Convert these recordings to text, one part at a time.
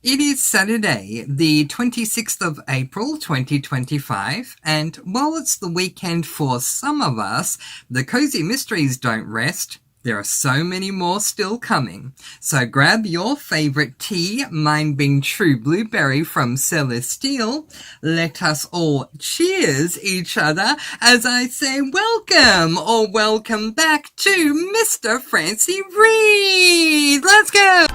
It is Saturday, the 26th of April, 2025, and while it's the weekend for some of us, the cozy mysteries don't rest. There are so many more still coming. So grab your favorite tea, mine being True Blueberry from Celestial. Let us all cheers each other as I say welcome or welcome back to Mr. Francy Reads. Let's go!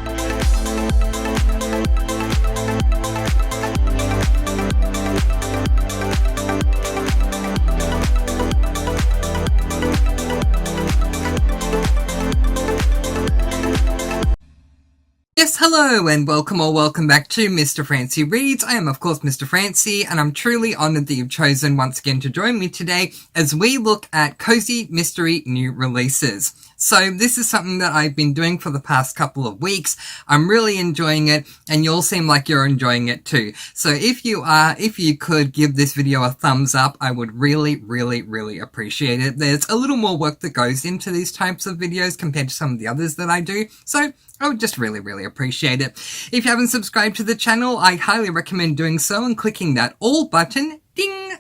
Yes, hello and welcome or welcome back to Mr. Francy Reads. I am of course Mr. Francy and I'm truly honoured that you've chosen once again to join me today as we look at cozy mystery new releases. So this is something that I've been doing for the past couple of weeks. I'm really enjoying it and you all seem like you're enjoying it too. So if you could give this video a thumbs up, I would really appreciate it. There's a little more work that goes into these types of videos compared to some of the others that I do. So I would just really appreciate it. If you haven't subscribed to the channel, I highly recommend doing so and clicking that all button, ding,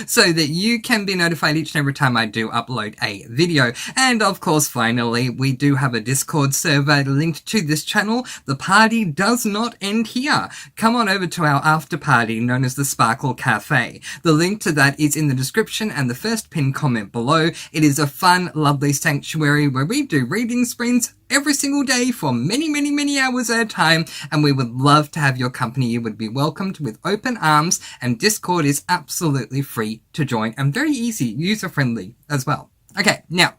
so that you can be notified each and every time I do upload a video. And of course, finally, we do have a Discord server linked to this channel. The party does not end here. Come on over to our after party known as the Sparkle Cafe. The link to that is in the description and the first pinned comment below. It is a fun, lovely sanctuary where we do reading sprints every single day for many hours at a time, and we would love to have your company. You would be welcomed with open arms, and Discord is absolutely free to join and very easy, user-friendly as well. Okay, now,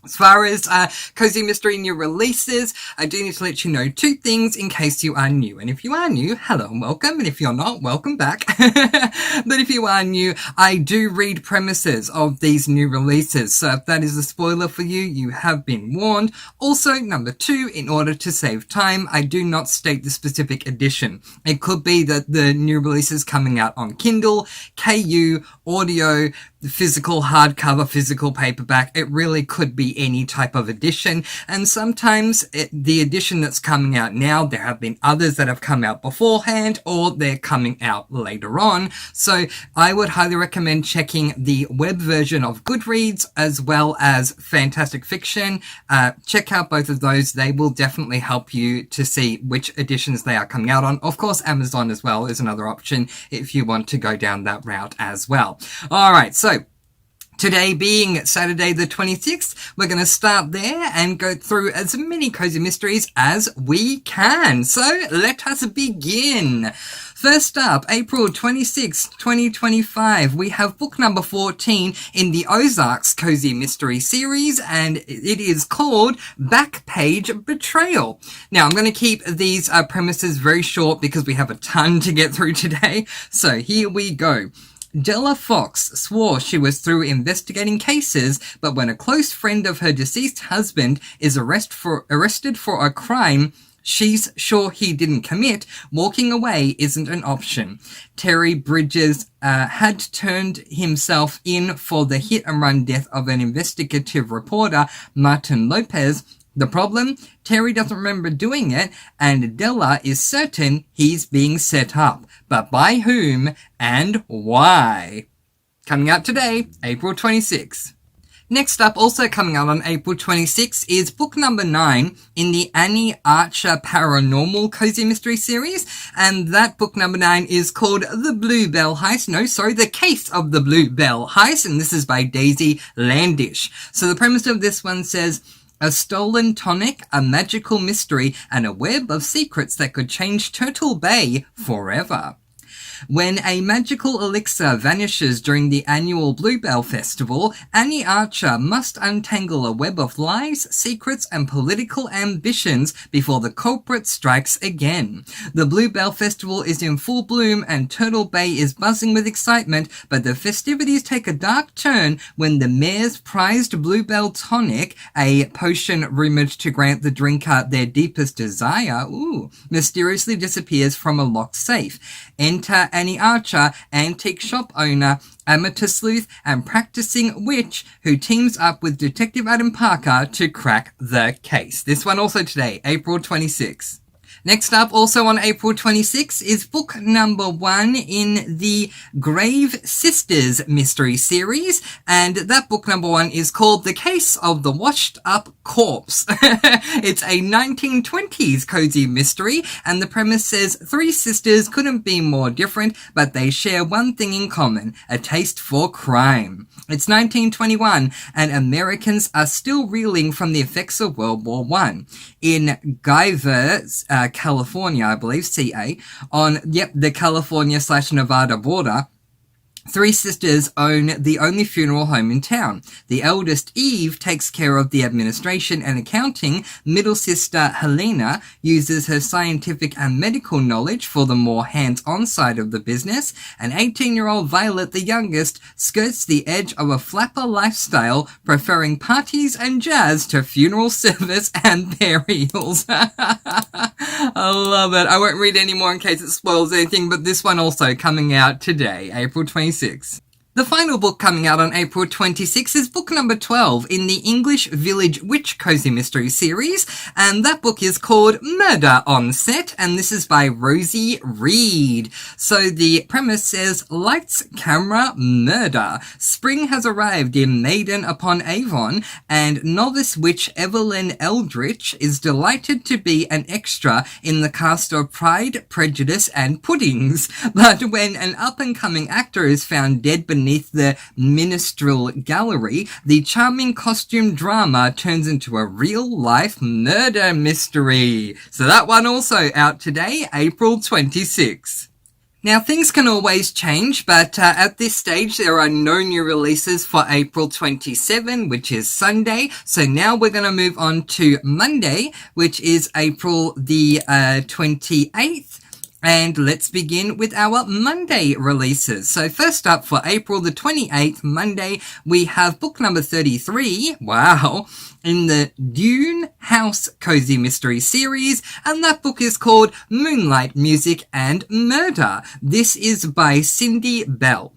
as far as Cozy Mystery new releases, I do need to let you know two things in case you are new. And if you are new, hello and welcome. And if you're not, welcome back. But if you are new, I do read premises of these new releases. So if that is a spoiler for you, you have been warned. Also, number two, in order to save time, I do not state the specific edition. It could be that the new release is coming out on Kindle, KU, audio, physical hardcover, physical paperback. It really could be any type of edition, and sometimes the edition that's coming out now, there have been others that have come out beforehand or they're coming out later on. So I would highly recommend checking the web version of Goodreads as well as Fantastic Fiction. Check out both of those. They will definitely help you to see which editions they are coming out on. Of course, Amazon as well is another option if you want to go down that route as well. Alright, so today being Saturday the 26th, we're going to start there and go through as many cozy mysteries as we can. So let us begin. First up, April 26th, 2025, we have book number 14 in the Ozarks Cozy Mystery series, and it is called Backpage Betrayal. Now, I'm going to keep these premises very short because we have a ton to get through today. So here we go. Della Fox swore she was through investigating cases, but when a close friend of her deceased husband is arrested for a crime she's sure he didn't commit, walking away isn't an option. Terry Bridges had turned himself in for the hit-and-run death of an investigative reporter, Martin Lopez. The problem? Terry doesn't remember doing it, and Della is certain he's being set up. But by whom and why? Coming out today, April 26th. Next up, also coming out on April 26th, is book number 9 in the Annie Archer Paranormal Cozy Mystery series, and that book number 9 is called The Bluebell Heist. No, sorry, The Case of the Bluebell Heist, and this is by Daisy Landish. So the premise of this one says, a stolen tonic, a magical mystery, and a web of secrets that could change Turtle Bay forever. When a magical elixir vanishes during the annual Bluebell Festival, Annie Archer must untangle a web of lies, secrets, and political ambitions before the culprit strikes again. The Bluebell Festival is in full bloom and Turtle Bay is buzzing with excitement, but the festivities take a dark turn when the mayor's prized Bluebell tonic, a potion rumored to grant the drinker their deepest desire, mysteriously disappears from a locked safe. Enter Annie Archer, antique shop owner, amateur sleuth, and practicing witch who teams up with Detective Adam Parker to crack the case. This one also today, April 26th. Next up, also on April 26, is book number 1 in the Grave Sisters mystery series, and that book number 1 is called The Case of the Washed Up Corpse. It's a 1920s cozy mystery, and the premise says 3 sisters couldn't be more different, but they share one thing in common, a taste for crime. It's 1921, and Americans are still reeling from the effects of World War I. In Guyver, California, I believe, CA, on, the California/Nevada border, 3 sisters own the only funeral home in town. The eldest, Eve, takes care of the administration and accounting. Middle sister, Helena, uses her scientific and medical knowledge for the more hands-on side of the business. And 18-year-old Violet, the youngest, skirts the edge of a flapper lifestyle, preferring parties and jazz to funeral service and burials. I love it. I won't read any more in case it spoils anything, but this one also coming out today, April 26th. The final book coming out on April 26 is book number 12 in the English Village Witch Cozy Mystery series, and that book is called Murder on Set, and this is by Rosie Reed. So the premise says, lights, camera, murder. Spring has arrived in Maiden upon Avon, and novice witch Evelyn Eldritch is delighted to be an extra in the cast of Pride, Prejudice, and Puddings. But when an up-and-coming actor is found dead beneath the minstrel gallery, the charming costume drama turns into a real-life murder mystery. So that one also out today, April 26. Now, things can always change, but at this stage, there are no new releases for April 27, which is Sunday. So now we're going to move on to Monday, which is April the 28th. And let's begin with our Monday releases. So first up for April the 28th, Monday, we have book number 33, wow, in the Dune House Cozy Mystery series, and that book is called Moonlight, Music and Murder. This is by Cindy Bell.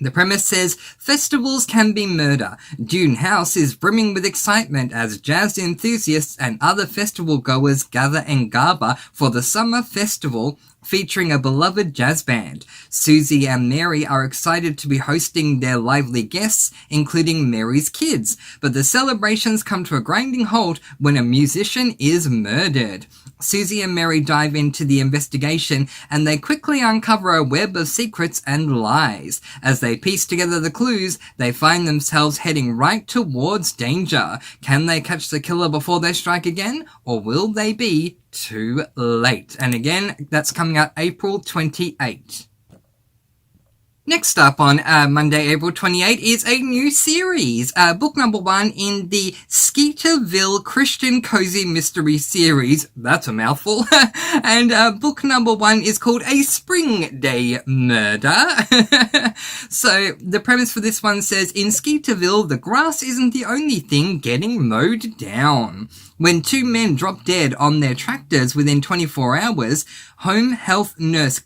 The premise says, festivals can be murder. Dune House is brimming with excitement as jazz enthusiasts and other festival goers gather in Garba for the summer festival featuring a beloved jazz band. Susie and Mary are excited to be hosting their lively guests, including Mary's kids, but the celebrations come to a grinding halt when a musician is murdered. Susie and Mary dive into the investigation, and they quickly uncover a web of secrets and lies. As they piece together the clues, they find themselves heading right towards danger. Can they catch the killer before they strike again, or will they be too late? And again, that's coming out April 28. Next up on Monday, April 28 is a new series, book number 1 in the Skeeterville Christian Cozy Mystery series. That's a mouthful. And book number 1 is called A Spring Day Murder. So the premise for this one says, in Skeeterville, the grass isn't the only thing getting mowed down. When 2 men drop dead on their tractors within 24 hours, home health nurse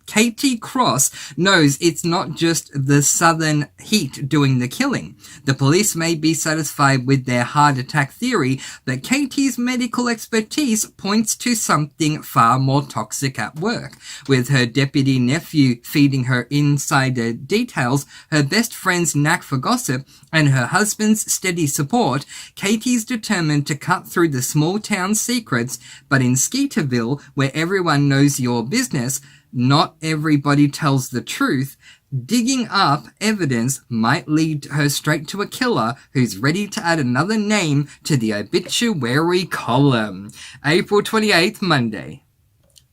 Katie Cross knows it's not just the southern heat doing the killing. The police may be satisfied with their heart attack theory, but Katie's medical expertise points to something far more toxic at work. With her deputy nephew feeding her insider details, her best friend's knack for gossip, and her husband's steady support, Katie's determined to cut through the small town secrets. But in Skeeterville, where everyone knows your business, not everybody tells the truth. Digging up evidence might lead her straight to a killer who's ready to add another name to the obituary column. April 28th, Monday.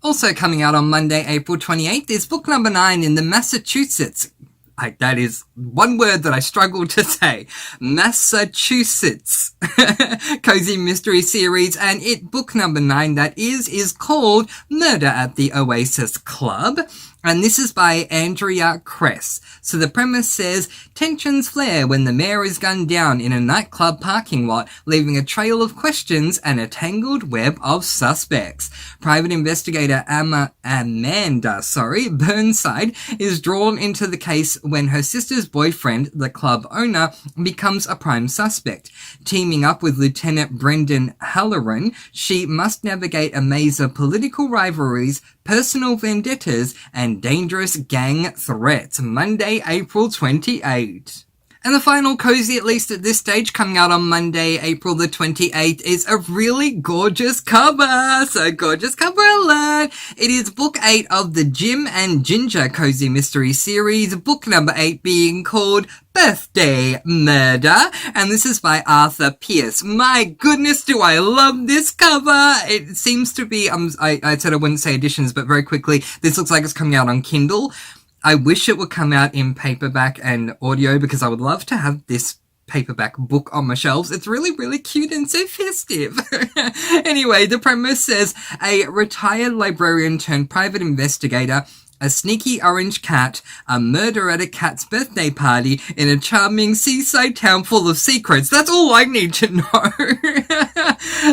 Also coming out on Monday, April 28th, is book number 9 in the Massachusetts. That is one word that I struggle to say. Massachusetts Cozy Mystery Series, and book number 9 that is called Murder at the Oasis Club. And this is by Andrea Kress. So the premise says, tensions flare when the mayor is gunned down in a nightclub parking lot, leaving a trail of questions and a tangled web of suspects. Private investigator Amanda Burnside is drawn into the case when her sister's boyfriend, the club owner, becomes a prime suspect. Teaming up with Lieutenant Brendan Halloran, she must navigate a maze of political rivalries, personal vendettas, and dangerous gang threats. Monday, April 28. And the final cozy, at least at this stage, coming out on Monday, April the 28th, is a really gorgeous cover. So gorgeous cover alert. It is book 8 of the Jim and Ginger cozy mystery series, book number 8 being called Birthday Murder, and this is by Arthur Pierce. My goodness, do I love this cover! It seems to be, I said I wouldn't say editions, but very quickly, this looks like it's coming out on Kindle. I wish it would come out in paperback and audio because I would love to have this paperback book on my shelves. It's really, really cute and so festive. Anyway, the premise says a retired librarian turned private investigator, a sneaky orange cat, a murder at a cat's birthday party in a charming seaside town full of secrets. That's all I need to know.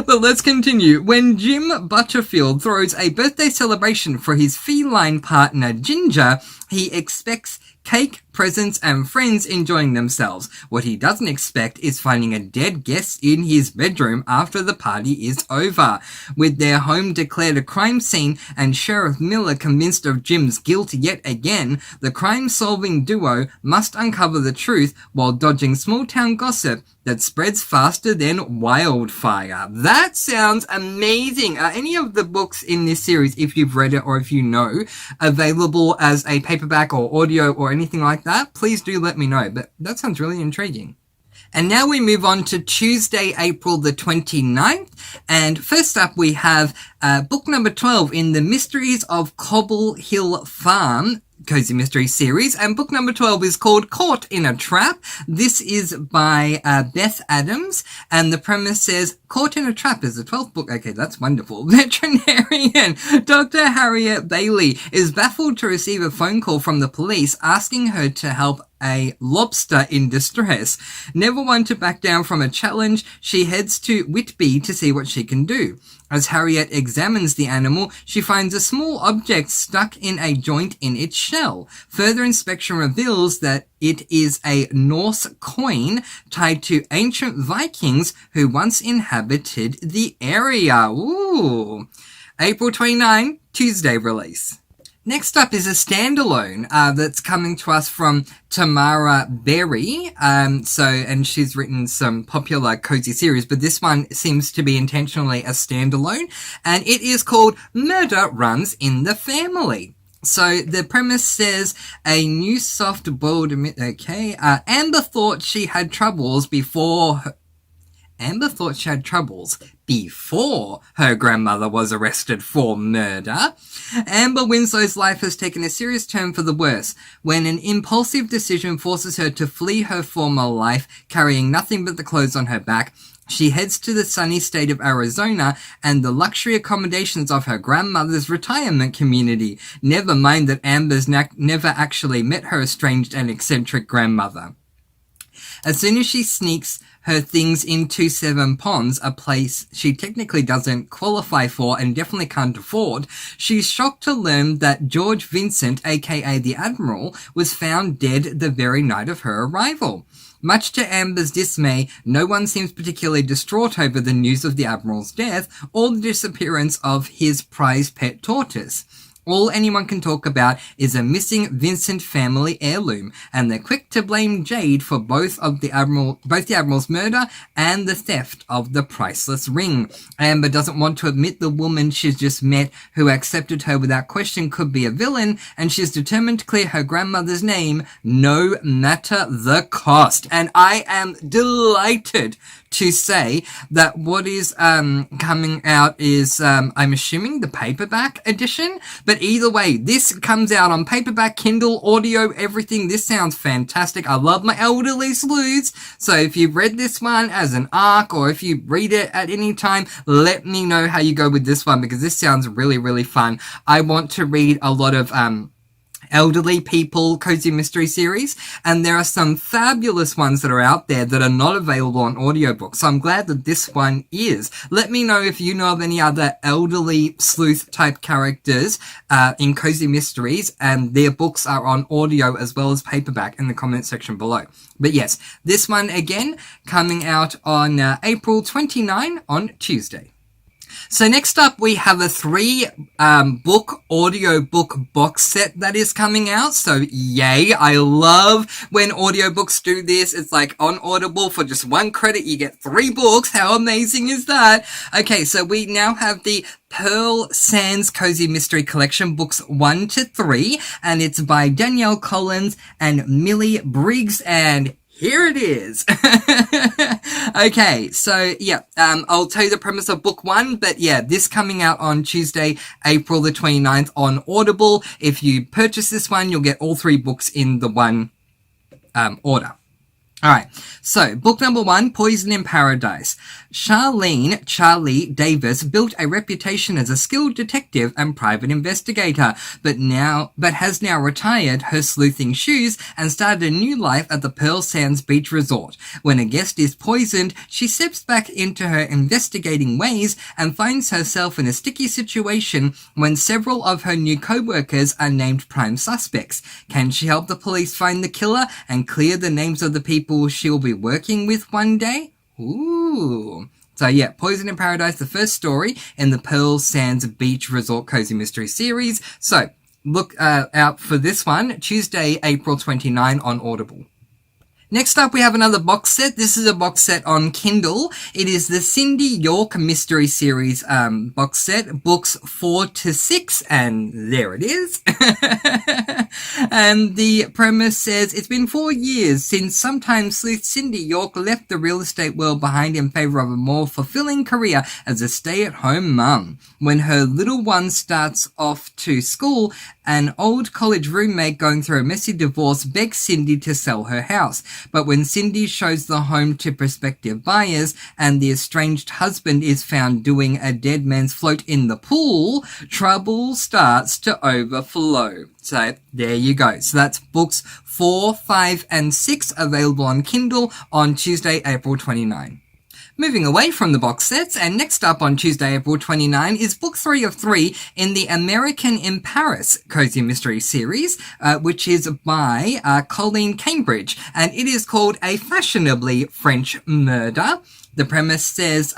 But let's continue. When Jim Butterfield throws a birthday celebration for his feline partner Ginger, he expects cake, presents, and friends enjoying themselves. What he doesn't expect is finding a dead guest in his bedroom after the party is over. With their home declared a crime scene and Sheriff Miller convinced of Jim's guilt yet again, the crime-solving duo must uncover the truth while dodging small-town gossip that spreads faster than wildfire. That sounds amazing. Are any of the books in this series, if you've read it or if you know, available as a paperback or audio or anything like that? Please do let me know, but that sounds really intriguing. And now we move on to Tuesday, April the 29th. And first up we have book number 12 in the Mysteries of Cobble Hill Farm cozy mystery series, and book number 12 is called Caught in a Trap. This is by Beth Adams, and the premise says Caught in a Trap is the 12th book. Okay, that's wonderful. Veterinarian Dr. Harriet Bailey is baffled to receive a phone call from the police asking her to help a lobster in distress. Never one to back down from a challenge, she heads to Whitby to see what she can do. As Harriet examines the animal, she finds a small object stuck in a joint in its shell. Further inspection reveals that it is a Norse coin tied to ancient Vikings who once inhabited the area. Ooh. April 29, Tuesday release. Next up is a standalone that's coming to us from Tamara Berry. And she's written some popular cozy series, but this one seems to be intentionally a standalone, and it is called Murder Runs in the Family. So the premise says a new soft-boiled Amber thought she had troubles before her grandmother was arrested for murder. Amber Winslow's life has taken a serious turn for the worse when an impulsive decision forces her to flee her former life, carrying nothing but the clothes on her back. She heads to the sunny state of Arizona and the luxury accommodations of her grandmother's retirement community. Never mind that Amber's never actually met her estranged and eccentric grandmother. As soon as she sneaks her things into Seven Ponds, a place she technically doesn't qualify for and definitely can't afford, she's shocked to learn that George Vincent, aka the Admiral, was found dead the very night of her arrival. Much to Amber's dismay, no one seems particularly distraught over the news of the Admiral's death or the disappearance of his prized pet tortoise. All anyone can talk about is a missing Vincent family heirloom, and they're quick to blame Jade for both the Admiral's murder and the theft of the priceless ring. Amber doesn't want to admit the woman she's just met, who accepted her without question, could be a villain, and she's determined to clear her grandmother's name, no matter the cost. And I am delighted to say that what is coming out is, I'm assuming, the paperback edition. But either way, this comes out on paperback, Kindle, audio, everything. This sounds fantastic. I love my elderly sleuths. So if you've read this one as an arc, or if you read it at any time, let me know how you go with this one, because this sounds really, really fun. I want to read a lot of elderly people cozy mystery series, and there are some fabulous ones that are out there that are not available on audiobook, so I'm glad that this one is. Let me know if you know of any other elderly sleuth type characters in cozy mysteries, and their books are on audio as well as paperback in the comment section below. But yes, this one again coming out on April 29 on Tuesday. So next up, we have a 3-book audiobook box set that is coming out. So yay, I love when audiobooks do this. It's like on Audible, for just 1 credit, you get 3 books. How amazing is that? Okay, so we now have the Pearl Sands Cozy Mystery Collection, books 1 to 3, and it's by Danielle Collins and Millie Briggs, and here it is. Okay, so yeah, I'll tell you the premise of book 1, but yeah, this coming out on Tuesday, April the 29th on Audible. If you purchase this one, you'll get all 3 books in the one order. Alright, so book number 1, Poison in Paradise. Charlie Davis built a reputation as a skilled detective and private investigator, but has now retired her sleuthing shoes and started a new life at the Pearl Sands Beach Resort. When a guest is poisoned, she steps back into her investigating ways and finds herself in a sticky situation when several of her new co-workers are named prime suspects. Can she help the police find the killer and clear the names of the people she'll be working with one day? Ooh. So yeah, Poison in Paradise, the first story in the Pearl Sands Beach Resort Cozy Mystery series. So look out for this one, Tuesday, April 29 on Audible. Next up, we have another box set. This is a box set on Kindle. It is the Cindy York Mystery Series box set, books 4 to 6, and there it is. And the premise says, it's been 4 years since sometime sleuth Cindy York left the real estate world behind in favor of a more fulfilling career as a stay-at-home mum. When her little one starts off to school, an old college roommate going through a messy divorce begs Cindy to sell her house. But when Cindy shows the home to prospective buyers and the estranged husband is found doing a dead man's float in the pool, trouble starts to overflow. So there you go. So that's books 4, 5, and 6 available on Kindle on Tuesday, April 29. Moving away from the box sets, and next up on Tuesday, April 29, is book 3 of 3 in the American in Paris Cozy Mystery series, which is by Colleen Cambridge, and it is called A Fashionably French Murder. The premise says,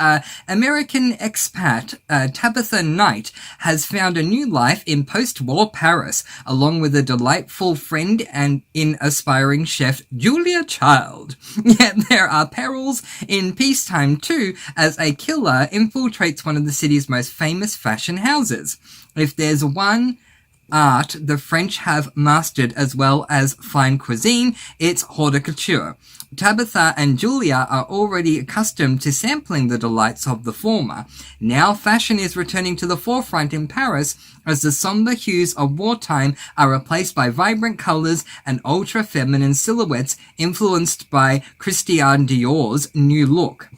American expat Tabitha Knight has found a new life in post-war Paris, along with a delightful friend and aspiring chef Julia Child. Yet there are perils in peacetime too, as a killer infiltrates one of the city's most famous fashion houses. If there's one art the French have mastered as well as fine cuisine, it's haute couture. Tabitha and Julia are already accustomed to sampling the delights of the former. Now fashion is returning to the forefront in Paris as the somber hues of wartime are replaced by vibrant colors and ultra-feminine silhouettes influenced by Christian Dior's new look.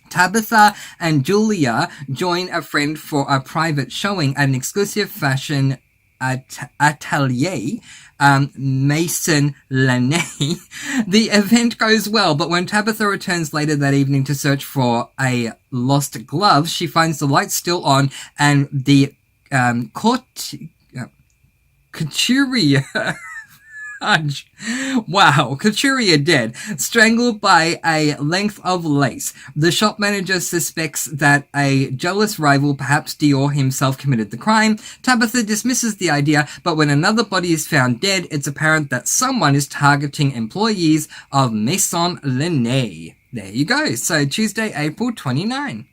Tabitha and Julia join a friend for a private showing at an exclusive fashion atelier, Maison Laney. The event goes well, but when Tabitha returns later that evening to search for a lost glove, she finds the lights still on and the couturier couturier dead, strangled by a length of lace. The shop manager suspects that a jealous rival, perhaps Dior himself, committed the crime. Tabitha dismisses the idea, but when another body is found dead, it's apparent that someone is targeting employees of Maison Laney. There you go. So Tuesday, April 29.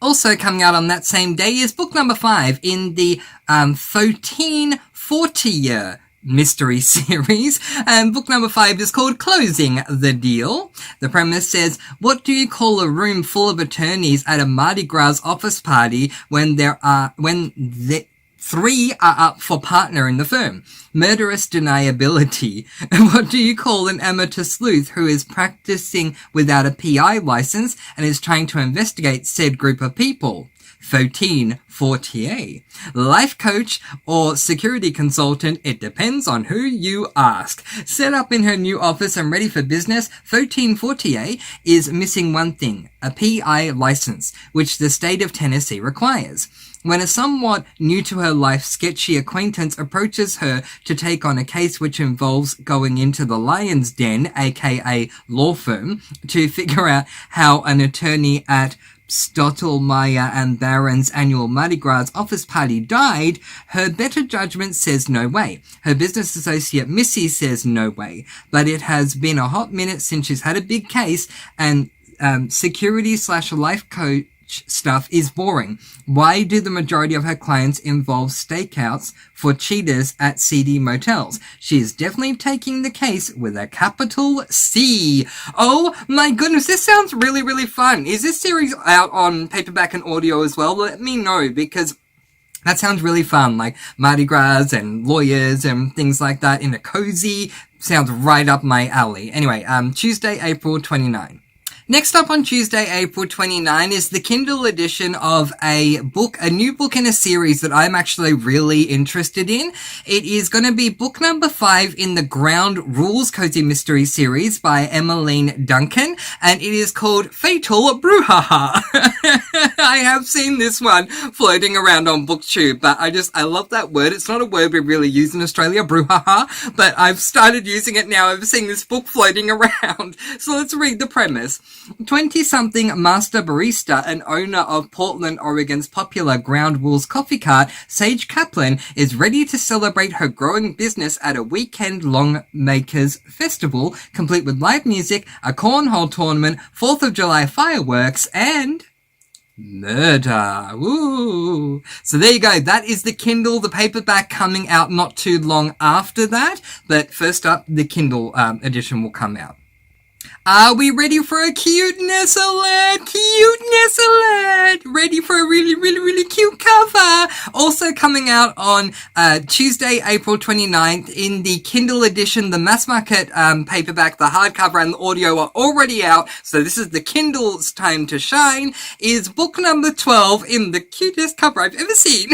Also coming out on that same day is book number 5 in the 1340 mystery series, and book number 5 is called Closing the Deal. The premise says, what do you call a room full of attorneys at a Mardi Gras office party when the 3 are up for partner in the firm? Murderous deniability. What do you call an amateur sleuth who is practicing without a PI license and is trying to investigate said group of people? 1440. Life coach or security consultant, it depends on who you ask. Set up in her new office and ready for business, 1440 is missing one thing, a PI license, which the state of Tennessee requires. When a somewhat new to her life sketchy acquaintance approaches her to take on a case which involves going into the lion's den, aka law firm, to figure out how an attorney at Stottlemyre and Barron's annual Mardi Gras office party died, her better judgment says no way. Her business associate Missy says no way. But it has been a hot minute since she's had a big case, and security/life coach stuff is boring. Why do the majority of her clients involve stakeouts for cheaters at seedy motels? She is definitely taking the case with a capital C. Oh my goodness, this sounds really, really fun. Is this series out on paperback and audio as well? Let me know, because that sounds really fun, like Mardi Gras and lawyers and things like that in a cozy. Sounds right up my alley. Anyway, Tuesday, April 29. Next up on Tuesday, April 29 is the Kindle edition of a new book in a series that I'm actually really interested in. It is going to be book number 5 in the Ground Rules Cozy Mystery series by Emmeline Duncan, and it is called Fatal Brouhaha. I have seen this one floating around on booktube, but I love that word. It's not a word we really use in Australia, brouhaha, but I've started using it now. I've seen this book floating around. So let's read the premise. 20-something master barista and owner of Portland, Oregon's popular Ground Rules coffee cart, Sage Kaplan, is ready to celebrate her growing business at a weekend-long makers festival, complete with live music, a cornhole tournament, 4th of July fireworks, and murder. Ooh. So there you go. That is the Kindle. The paperback coming out not too long after that. But first up, the Kindle edition will come out. Are we ready for a cuteness alert? Cuteness alert! Ready for a really, really, really cute cover. Also coming out on Tuesday, April 29th in the Kindle edition. The mass market paperback, the hardcover and the audio are already out. So this is the Kindle's time to shine. Is book number 12 in the cutest cover I've ever seen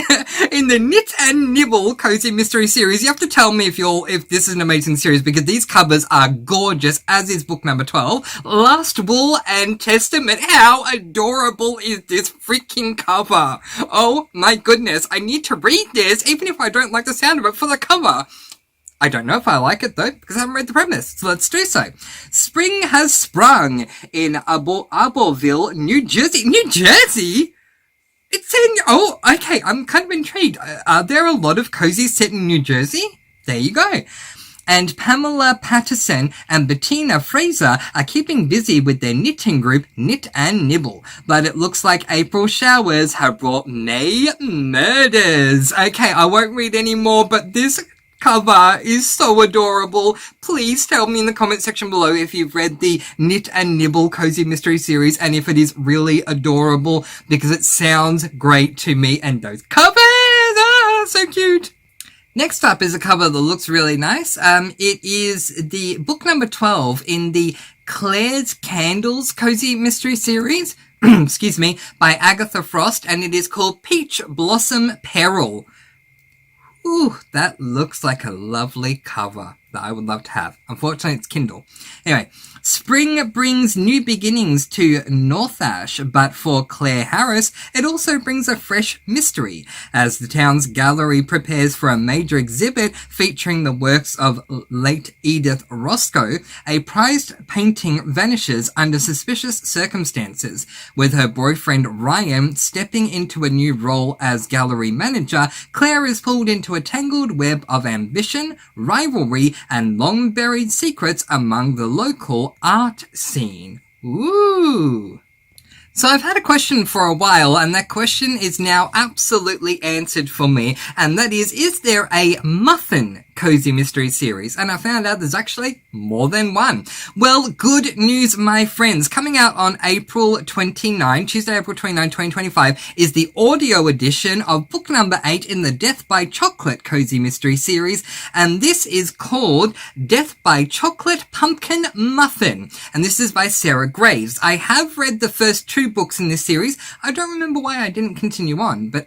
in the Knit and Nibble Cozy Mystery series. You have to tell me if this is an amazing series, because these covers are gorgeous, as is book number 12. Last Will and Testament. How adorable is this freaking cover? Oh my goodness, I need to read this, even if I don't like the sound of it, for the cover. I don't know if I like it though, because I haven't read the premise, so let's do so. Spring has sprung in Arborville, New Jersey. New Jersey? It's in... Oh, okay, I'm kind of intrigued. Are there a lot of cozies set in New Jersey? There you go. And Pamela Patterson and Bettina Fraser are keeping busy with their knitting group, Knit and Nibble. But it looks like April showers have brought May murders. Okay, I won't read any more, but this cover is so adorable. Please tell me in the comment section below if you've read the Knit and Nibble Cozy Mystery series and if it is really adorable, because it sounds great to me, and those covers are so cute. Next up is a cover that looks really nice. It is the book number 12 in the Claire's Candles Cozy Mystery series, excuse me, by Agatha Frost, and it is called Peach Blossom Peril. Ooh, that looks like a lovely cover that I would love to have. Unfortunately, it's Kindle. Anyway, spring brings new beginnings to Northash, but for Claire Harris, it also brings a fresh mystery. As the town's gallery prepares for a major exhibit featuring the works of late Edith Roscoe, a prized painting vanishes under suspicious circumstances. With her boyfriend Ryan stepping into a new role as gallery manager, Claire is pulled into a tangled web of ambition, rivalry, and long-buried secrets among the local art scene. Ooh! So I've had a question for a while, and that question is now absolutely answered for me, and that is there a muffin cozy mystery series, and I found out there's actually more than one. Well, good news, my friends. Coming out on Tuesday, April 29, 2025, is the audio edition of book number 8 in the Death by Chocolate cozy mystery series, and this is called Death by Chocolate Pumpkin Muffin, and this is by Sarah Graves. I have read the first 2 books in this series. I don't remember why I didn't continue on, but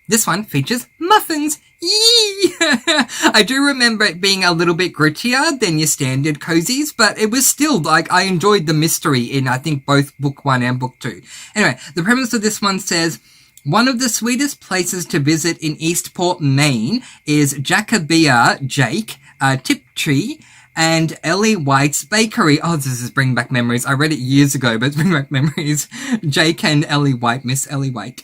this one features muffins. Yee! I do remember it being a little bit grittier than your standard cozies, but it was still, I enjoyed the mystery in, I think, both book 1 and book 2. Anyway, the premise of this one says, one of the sweetest places to visit in Eastport, Maine is Jacobiah Jake, Tiptree, and Ellie White's Bakery. Oh, this is bringing back memories. I read it years ago, but it's bringing back memories. Jake and Ellie White, Miss Ellie White.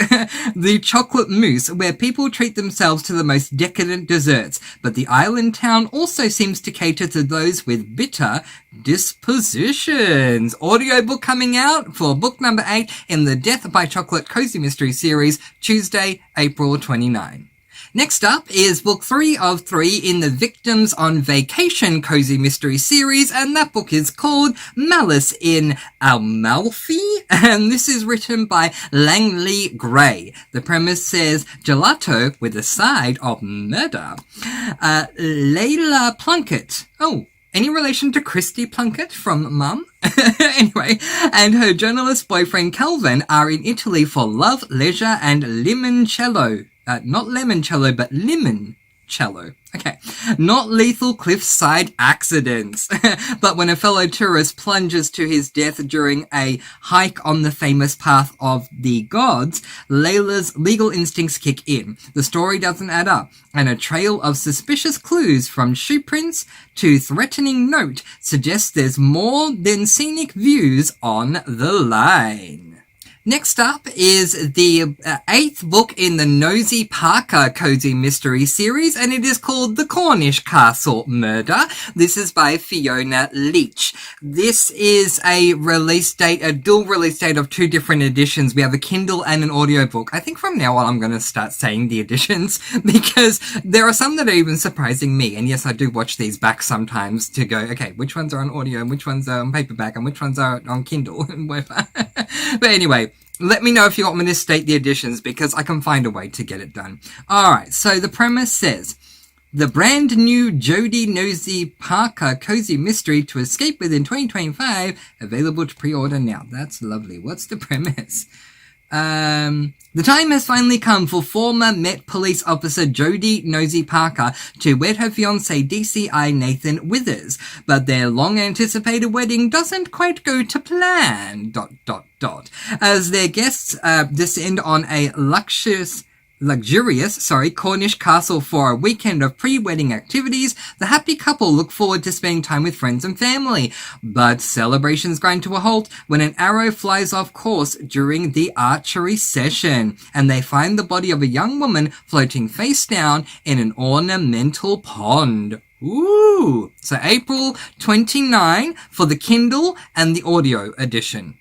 The Chocolate Mousse, where people treat themselves to the most decadent desserts, but the island town also seems to cater to those with bitter dispositions. Audiobook coming out for book number 8 in the Death by Chocolate Cozy Mystery series, Tuesday, April 29. Next up is book 3 of 3 in the Victims on Vacation cozy mystery series, and that book is called Malice in Amalfi, and this is written by Langley Gray. The premise says gelato with a side of murder. Layla Plunkett. Oh, any relation to Christy Plunkett from Mum? Anyway, and her journalist boyfriend Calvin are in Italy for love, leisure, and limoncello. Not limoncello, but limoncello. Okay. Not lethal cliffside accidents. But when a fellow tourist plunges to his death during a hike on the famous path of the gods, Layla's legal instincts kick in. The story doesn't add up, and a trail of suspicious clues from shoe prints to threatening note suggests there's more than scenic views on the line. Next up is the 8th book in the Nosy Parker cozy mystery series, and it is called The Cornish Castle Murder. This is by Fiona Leach. This is a dual release date of 2 different editions. We have a Kindle and an audiobook. I think from now on I'm going to start saying the editions because there are some that are even surprising me. And yes, I do watch these back sometimes to go, okay, which ones are on audio and which ones are on paperback and which ones are on Kindle and whatever. But anyway, let me know if you want me to state the editions because I can find a way to get it done. Alright, so the premise says, the brand new Jodie Nosy Parker cozy mystery to escape within 2025, available to pre-order now. That's lovely. What's the premise? The time has finally come for former Met Police Officer Jodie Nosy Parker to wed her fiancé DCI Nathan Withers, but their long-anticipated wedding doesn't quite go to plan, ... As their guests descend on a luxurious Cornish castle for a weekend of pre-wedding activities, the happy couple look forward to spending time with friends and family. But celebrations grind to a halt when an arrow flies off course during the archery session, and they find the body of a young woman floating face down in an ornamental pond. Ooh! So April 29 for the Kindle and the audio edition.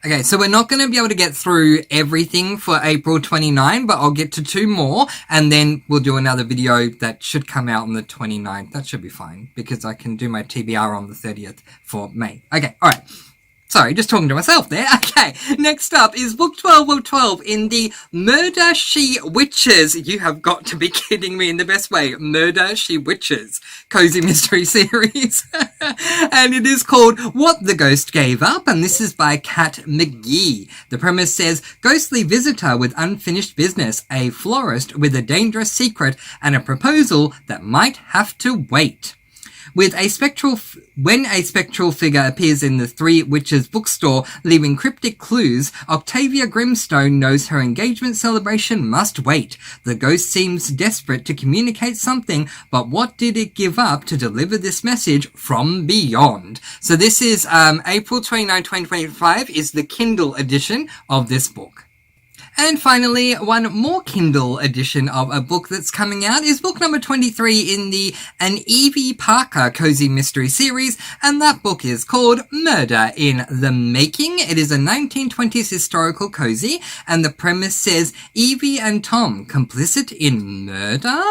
Okay, so we're not going to be able to get through everything for April 29, but I'll get to 2 more, and then we'll do another video that should come out on the 29th. That should be fine, because I can do my TBR on the 30th for May. Okay, alright. Sorry, just talking to myself there. Okay, next up is book 12 of 12 in the Murder She Witches. You have got to be kidding me in the best way. Murder She Witches cozy mystery series. And it is called What the Ghost Gave Up, and this is by Kat McGee. The premise says, ghostly visitor with unfinished business, a florist with a dangerous secret, and a proposal that might have to wait. When a spectral figure appears in the Three Witches bookstore, leaving cryptic clues, Octavia Grimstone knows her engagement celebration must wait. The ghost seems desperate to communicate something, but what did it give up to deliver this message from beyond? So this is April 29, 2025 is the Kindle edition of this book. And finally, one more Kindle edition of a book that's coming out is book number 23 in the An Evie Parker Cozy Mystery series, and that book is called Murder in the Making. It is a 1920s historical cozy, and the premise says Evie and Tom complicit in murder?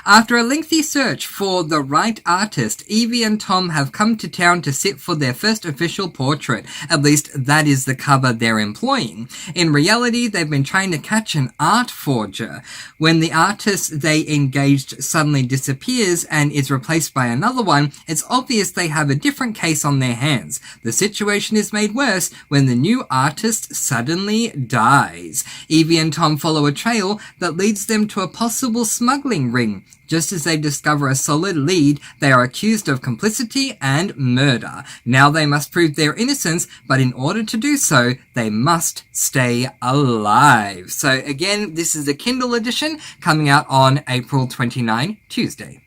After a lengthy search for the right artist, Evie and Tom have come to town to sit for their first official portrait. At least that is the cover they're employing. In reality, they've been trying to catch an art forger. When the artist they engaged suddenly disappears and is replaced by another one, it's obvious they have a different case on their hands. The situation is made worse when the new artist suddenly dies. Evie and Tom follow a trail that leads them to a possible smuggling ring. Just as they discover a solid lead, they are accused of complicity and murder. Now they must prove their innocence, but in order to do so, they must stay alive. So again, this is the Kindle edition coming out on April 29, Tuesday.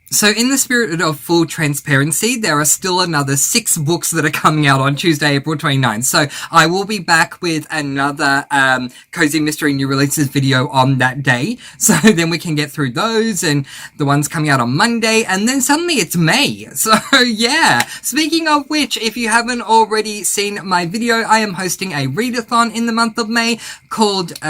So in the spirit of full transparency, there are still another 6 books that are coming out on Tuesday, April 29. So I will be back with another Cozy Mystery New Releases video on that day. So then we can get through those and the ones coming out on Monday. And then suddenly it's May. So yeah. Speaking of which, if you haven't already seen my video, I am hosting a readathon in the month of May called,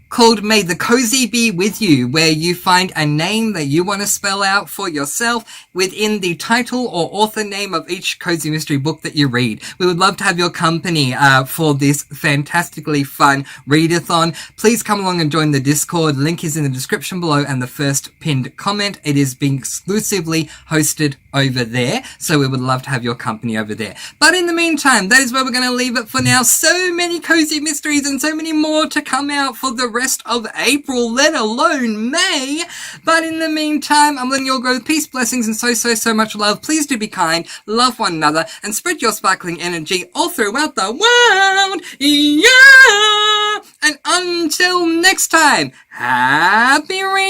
called May the Cozy Be With You, where you find a name that you want to spell out for yourself within the title or author name of each cozy mystery book that you read. We would love to have your company for this fantastically fun readathon. Please come along and join the Discord. Link is in the description below and the first pinned comment. It is being exclusively hosted over there, so we would love to have your company over there. But in the meantime, that is where we're going to leave it for now. So many cozy mysteries and so many more to come out for the rest of April, let alone May. But in the meantime, I'm letting you all go with peace, blessings, and so much love. Please do be kind, love one another, and spread your sparkling energy all throughout the world. Yeah! And until next time, happy reading!